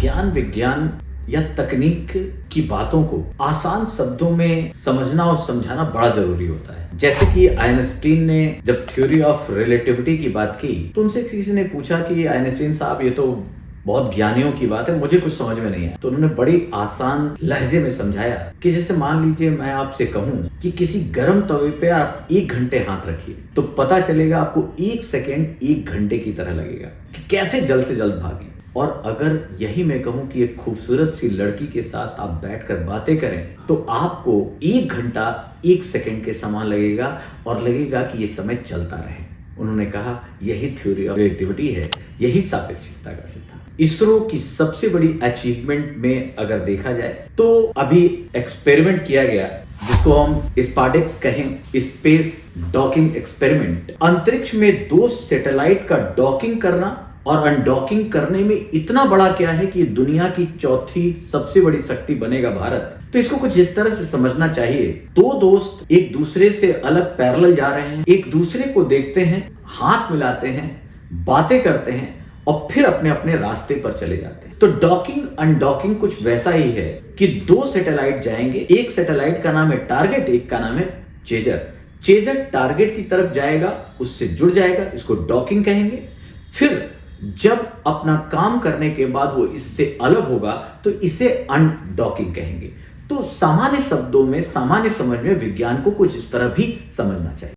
ज्ञान विज्ञान या तकनीक की बातों को आसान शब्दों में समझना और समझाना बड़ा जरूरी होता है। जैसे कि आइंस्टीन ने जब थ्योरी ऑफ रिलेटिविटी की बात की तो उनसे किसी ने पूछा कि आइंस्टीन साहब, ये तो बहुत ज्ञानियों की बात है, मुझे कुछ समझ में नहीं आया। तो उन्होंने बड़ी आसान लहजे में समझाया कि जैसे मान लीजिए मैं आपसे कहूं कि किसी गर्म तवे पे आप 1 घंटे हाथ रखिए तो पता चलेगा आपको 1 सेकेंड 1 घंटे की तरह लगेगा कि कैसे जल्द से जल्द भागें। और अगर यही मैं कहूं कि एक खूबसूरत सी लड़की के साथ आप बैठकर बातें करें तो आपको 1 घंटा 1 सेकेंड के समान लगेगा और लगेगा कि ये समय चलता रहे। उन्होंने कहा यही थ्योरी ऑफ रिलेटिविटी है, यही सापेक्षिकता का सिद्धांत। इसरो की सबसे बड़ी अचीवमेंट में अगर देखा जाए तो अभी एक्सपेरिमेंट किया गया जिसको हम स्पार्डेक्स कहें, स्पेस डॉकिंग एक्सपेरिमेंट। अंतरिक्ष में 2 सैटेलाइट का डॉकिंग करना और अनडॉकिंग करने में इतना बड़ा क्या है कि दुनिया की चौथी सबसे बड़ी शक्ति बनेगा भारत। तो इसको कुछ इस तरह से समझना चाहिए, 2 दोस्त एक दूसरे से अलग पैरेलल जा रहे हैं, एक दूसरे को देखते हैं, हाथ मिलाते हैं, बातें करते हैं और फिर अपने अपने रास्ते पर चले जाते हैं। तो डॉकिंग अनडॉकिंग कुछ वैसा ही है कि 2 सैटेलाइट जाएंगे, एक सैटेलाइट का नाम है टारगेट, एक का नाम है चेजर। चेजर टारगेट की तरफ जाएगा, उससे जुड़ जाएगा, इसको डॉकिंग कहेंगे। फिर जब अपना काम करने के बाद वो इससे अलग होगा तो इसे अनडॉकिंग कहेंगे। तो सामान्य शब्दों में, सामान्य समझ में विज्ञान को कुछ इस तरह भी समझना चाहिए।